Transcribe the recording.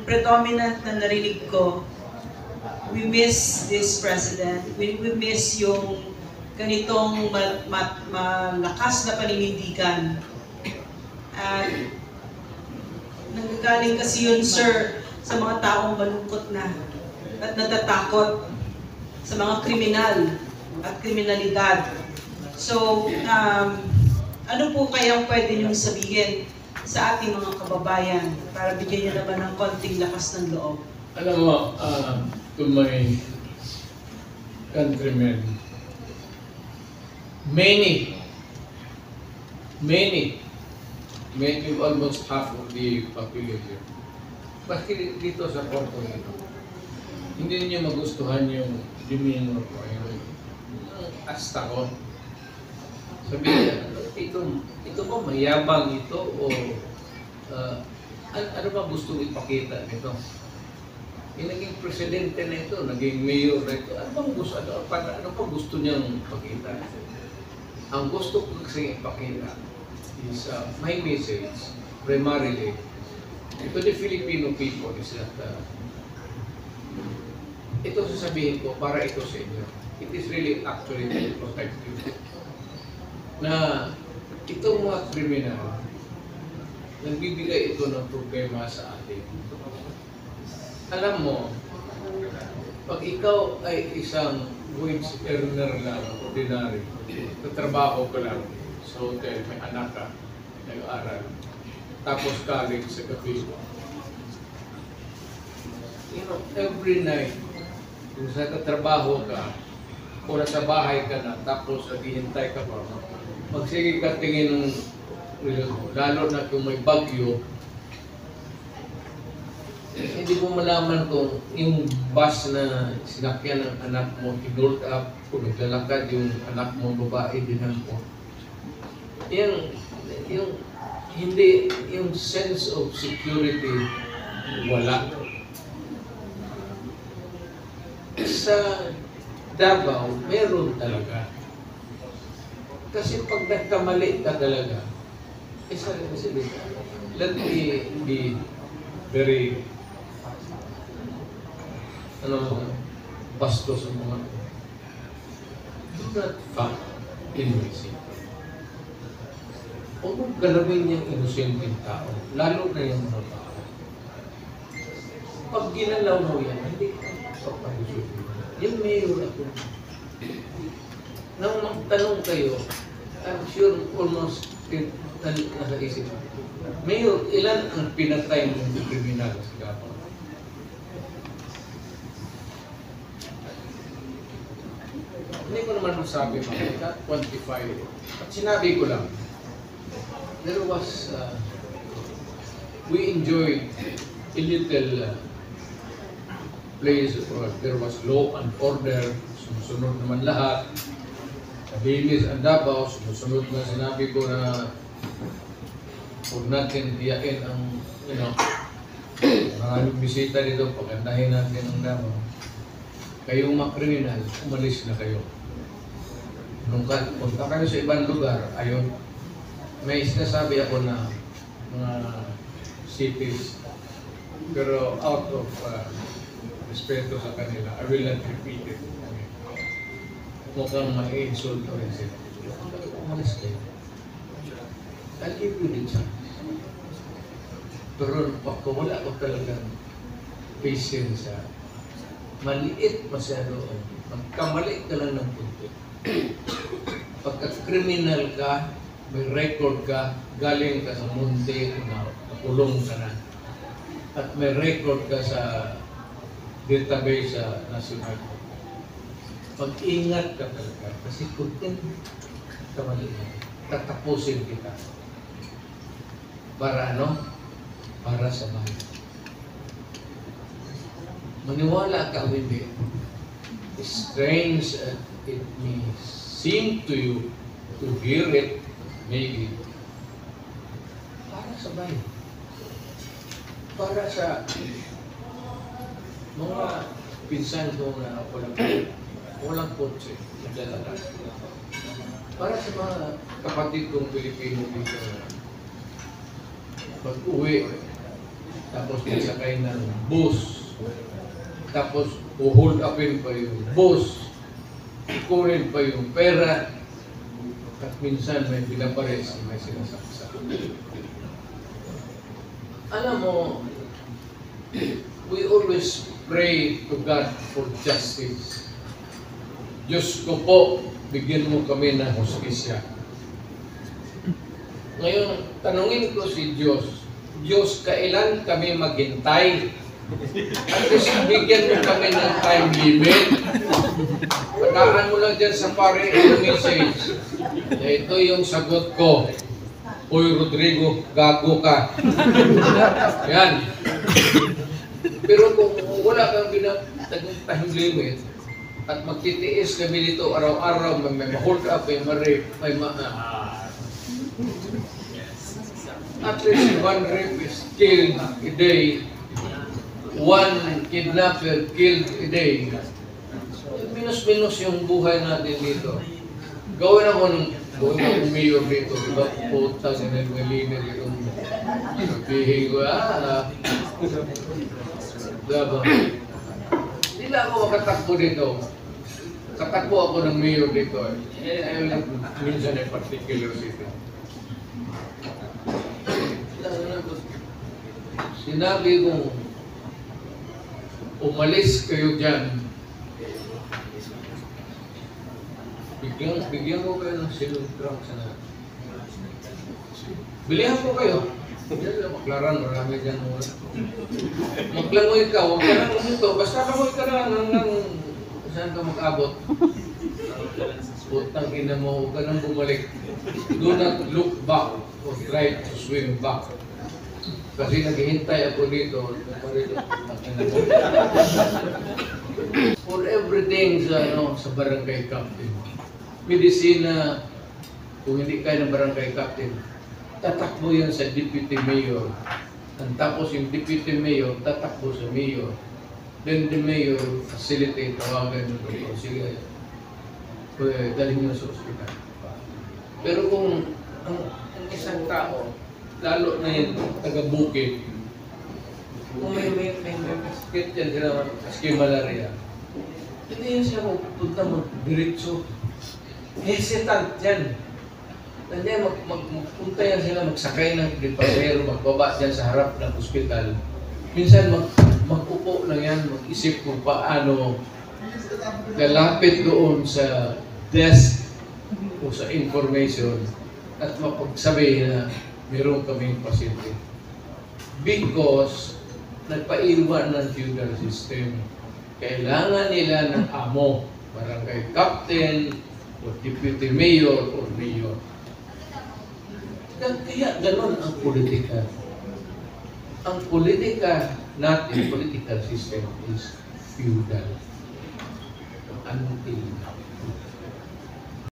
predominant na narinig ko, we miss this president. We miss yung ganitong malakas na paninindigan. At nanggagaling kasi yun, sir, sa mga taong malungkot na at natatakot sa mga kriminal at kriminalidad. So, ano po kayang pwede niyong sabihin sa ating mga kababayan para bigyan niyo naman ng konting lakas ng loob? Alam mo, to my countrymen, maybe almost half of the population, bakit dito sa Puerto Rico, hindi niyo magustuhan yung demeanor ko, yung asta ko. Sabihin, ito ba mayabang ito o ano ba gusto ipakita nito? Yung naging presidente na ito, naging mayor na ito, ano pa gusto niyang ipakita? Ang gusto ko kasi ipakita is my message primarily to the Filipino people is that ito sasabihin ko para ito sa inyo. It is really actually to protect you. Na itong mga kriminal, nagbibigay ito ng problema sa atin. Alam mo, pag ikaw ay isang wage earner lang, ordinary, tatrabaho ka lang sa hotel, may anak ka, nag-aaral, tapos college sa gabi. You know, every night, kung sa tatrabaho ka, o nasa bahay ka na, tapos naghihintay ka pa, magsige ka tingin ng lalo na kung may bagyo, hindi mo malaman kung yung bus na sinakyan ng anak mo, hinold up, kung naglalakad yung anak mo, babae din po. Yung hindi, yung sense of security, wala. Sa Davao, meron talaga. Kasi pag nagkamali ka talaga, isa rin kasi let me be very bastos ang mga do not fact innocent. Huwag mong galawin niyang inosenteng tao, lalo na yung mga tao. Pag ginalaw mo yan, hindi ka papalusutin. Yung mayor ako, nang magtanong kayo, I'm sure almost nasa isip. Mayor, ilan ang pinatay ng kriminal sa Davao? Hindi ko naman masabi mga quantify. At sinabi ko lang, there was, we enjoyed a little place where there was law and order, sumusunod naman lahat. Malinis ang Davao, sumusunod na sinabi ko na huwag natin tiyain ang, maraming bisita dito, pagandahin natin ang Davao. Kayong mga kriminal, umalis na kayo. Nung punta kayo sa ibang lugar, ayun, may sinasabi ako na mga cities, pero out of respeto sa kanila, I will not repeat it. Mukhang ma-insult rin sila. Umalis kayo. I'll give you the chance. Pero pagka wala ko talagang patience sa maliit masyado, magkamali ka lang ng punto. Pagka-criminal ka, may record ka, galing ka sa munti, nakulong ka na. At may record ka sa database sa national. Pag-ingat ka talaga, kasi kung kamali, tatapusin kita. Para ano? Para sa bahay. Maniwala ka o hindi, strange it may seem to you to hear it, maybe, para sa bahay. Para sa mga pinsan ko na walang kotse, naglalala. Para sa mga kapatid kong Pilipino dito, pag-uwi, tapos magsakay ng bus, tapos hold upin pa yung bus, kunin pa yung pera, at minsan may pinapares, may sinasaksak. Alam mo, we always pray to God for justice. Diyos ko po, bigyan mo kami ng hustisya. Ngayon, tanungin ko si Diyos, Diyos, kailan kami maghintay? At least bigyan mo kami ng time limit. Pataan mo lang dyan sa pare yung message. Ito yung sagot ko. Uy, Rodrigo, gago ka. Yan. Pero kung wala kang time limit, at magtitiis kami dito araw-araw, may ma-hold up, may ma-rape, may at least one rape is killed a day, one kidnapper killed a day. Minus-minus yung buhay natin dito. Gawin ako mayor dito, diba? Puta, sinagmaliner yung sabihin ko, diba? Hindi na ako makatakbo dito. Katakbo ako ng mayor dito. Minsan ay particular city. Sinabi kong umalis kayo dyan. Bigyan ko kayo ng silong trunk sana. Bilihan ko kayo. Maklaran, marami dyan muna. Maglangoy ka, huwag ka lang ito. Basta langoy ka lang hanggang saan ka mag-abot. Putang ina mo, huwag ka nang bumalik. Do not look back or try to swim back. Kasi naghihintay ako dito. For everything sa barangay captain. Medisina, kung hindi kayo ng barangay captain, tatakbo yan sa deputy mayor. At tapos yung deputy mayor, tatakbo sa mayor. Then the mayor facilitate, tawagan nyo. Sige, dalhin nyo sa ospital. Pero kung ang isang tao, lalo na yung taga-bukid, kung may sakit yan sila, maski malaria, hindi yan siya magpunta diretso. Hesitant yan. Nandiyan, magpunta yan sila, magsakay ng pasahero, magbaba dyan sa harap ng ospital. Minsan, mag-upo lang yan, mag-isip kung paano kalapit doon sa desk o sa information at mapagsabi na meron kaming pasyente. Because nagpaiwan ng feudal system. Kailangan nila ng amo, barangay captain, o deputy mayor, o mayor. Kaya ganon ang politika. Ang politika natin, political system is feudal. Until now.